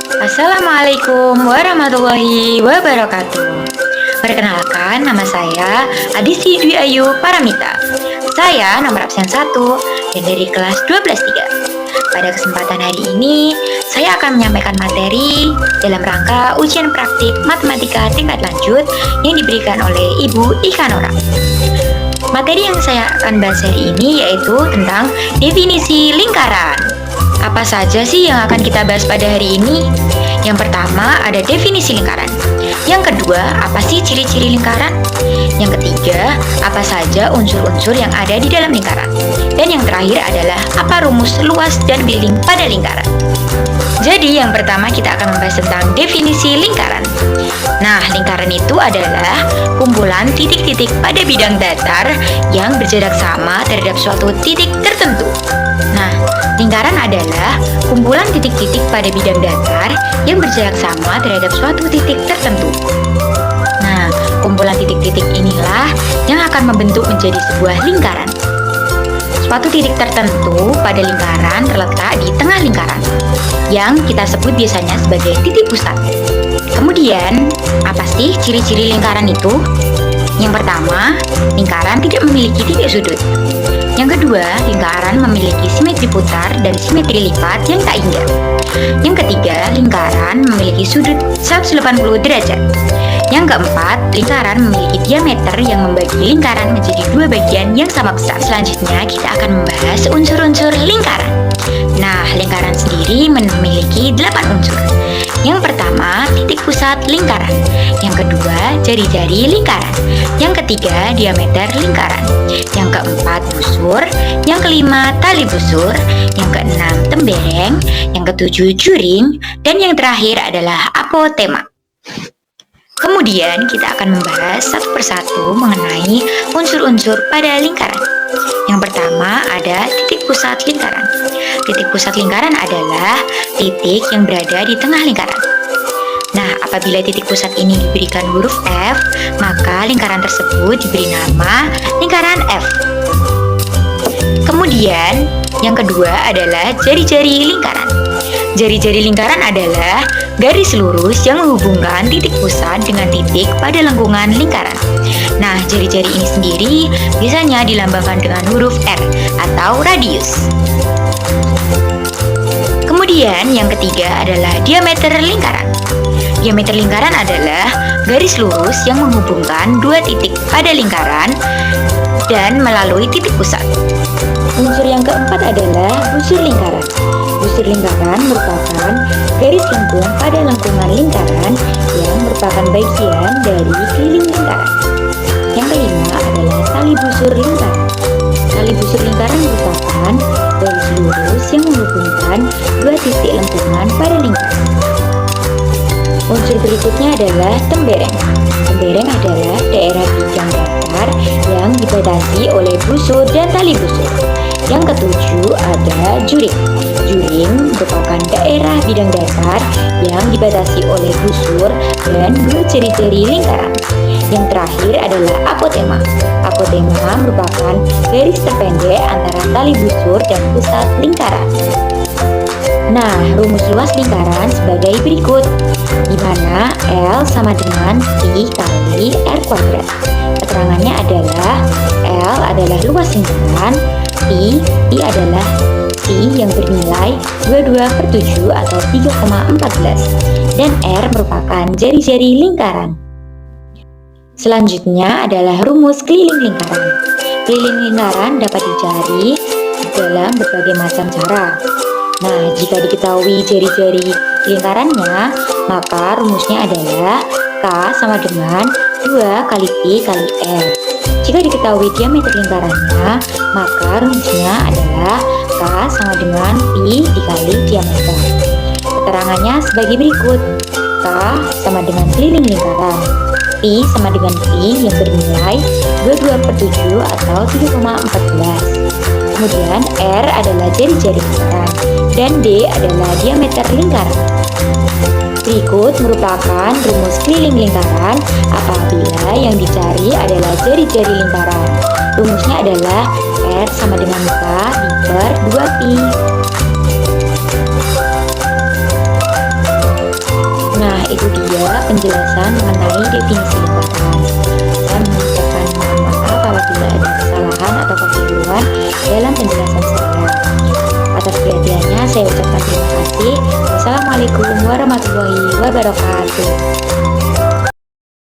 Assalamualaikum warahmatullahi wabarakatuh. Perkenalkan, nama saya Adisti Dwi Ayu Paramita. Saya nomor absen 1 dan dari kelas 12-3. Pada kesempatan hari ini, saya akan menyampaikan materi dalam rangka ujian praktik matematika tingkat lanjut yang diberikan oleh Ibu Ika Nora. Materi yang saya akan bahas hari ini yaitu tentang definisi lingkaran. Apa saja sih yang akan kita bahas pada hari ini? Yang pertama ada definisi lingkaran. Yang kedua, apa sih ciri-ciri lingkaran? Yang ketiga, apa saja unsur-unsur yang ada di dalam lingkaran? Dan yang terakhir adalah apa rumus luas dan keliling pada lingkaran? Jadi yang pertama kita akan membahas tentang definisi lingkaran. Nah, lingkaran itu adalah kumpulan titik-titik pada bidang datar yang berjarak sama terhadap suatu titik tertentu. Nah, lingkaran adalah kumpulan titik-titik pada bidang datar yang berjarak sama terhadap suatu titik tertentu. Nah, kumpulan titik-titik inilah yang akan membentuk menjadi sebuah lingkaran. Suatu titik tertentu pada lingkaran terletak di tengah lingkaran, yang kita sebut biasanya sebagai titik pusat. Kemudian, apa sih ciri-ciri lingkaran itu? Yang pertama, lingkaran tidak memiliki titik sudut. Yang kedua, lingkaran memiliki simetri putar dan simetri lipat yang tak hingga. Yang ketiga, lingkaran memiliki sudut 180 derajat. Yang keempat, lingkaran memiliki diameter yang membagi lingkaran menjadi dua bagian yang sama besar. Selanjutnya, kita akan membahas unsur-unsur lingkaran. Nah, lingkaran sendiri memiliki 8 unsur. Yang pertama, titik pusat lingkaran. Yang kedua, jari-jari lingkaran. Yang ketiga, diameter lingkaran. Yang keempat, busur. Yang kelima, tali busur. Yang keenam, tembereng. Yang ketujuh, juring. Dan yang terakhir adalah apotema. Kemudian kita akan membahas satu persatu mengenai unsur-unsur pada lingkaran. Yang pertama ada titik pusat lingkaran. Titik pusat lingkaran adalah titik yang berada di tengah lingkaran. Nah, apabila titik pusat ini diberikan huruf F, maka lingkaran tersebut diberi nama lingkaran F. Kemudian, yang kedua adalah jari-jari lingkaran. Jari-jari lingkaran adalah garis lurus yang menghubungkan titik pusat dengan titik pada lengkungan lingkaran. Nah, jari-jari ini sendiri biasanya dilambangkan dengan huruf R atau radius. Kemudian yang ketiga adalah diameter lingkaran. Diameter lingkaran adalah garis lurus yang menghubungkan dua titik pada lingkaran dan melalui titik pusat. Unsur yang keempat adalah busur lingkaran. Busur lingkaran merupakan garis lengkung pada lengkungan lingkaran yang merupakan bagian dari keliling lingkaran. Yang kelima adalah tali busur lingkaran. Tali busur lingkaran merupakan garis lurus yang menghubungkan dua titik lengkungan pada lingkaran. Unsur berikutnya adalah tembereng. Tembereng adalah daerah bidang datar yang dibatasi oleh busur dan tali busur. Yang ketujuh ada juring. Juring merupakan daerah bidang datar yang dibatasi oleh busur dan dua jari-jari lingkaran. Yang terakhir adalah apotema. Apotema merupakan garis terpendek antara tali busur dan pusat lingkaran. Nah, rumus luas lingkaran sebagai berikut, di mana L sama dengan Pi kali R kuadrat. Keterangannya adalah L adalah luas lingkaran, Pi adalah Pi yang bernilai 22/7 atau 3,14, dan R merupakan jari-jari lingkaran. Selanjutnya adalah rumus keliling lingkaran. Keliling lingkaran dapat dicari dalam berbagai macam cara. Nah, jika diketahui jari-jari lingkarannya, maka rumusnya adalah K sama dengan 2 kali Pi kali R. Jika diketahui diameter lingkarannya, maka rumusnya adalah K sama dengan Pi dikali diameter. Keterangannya sebagai berikut. K sama dengan keliling lingkaran. Pi sama dengan Pi yang bernilai 22/7 atau 3,14. Kemudian R adalah jari-jari lingkaran dan D adalah diameter lingkaran. Berikut merupakan rumus keliling lingkaran apabila yang dicari adalah jari-jari lingkaran. Rumusnya adalah R sama dengan K per 2Pi. penjelasan mengenai definisi lingkungan. Saya mengucapkan mohon maaf apabila ada kesalahan atau kekeliruan dalam penjelasan saya. Atas perhatiannya saya ucapkan terima kasih. Wassalamualaikum warahmatullahi wabarakatuh.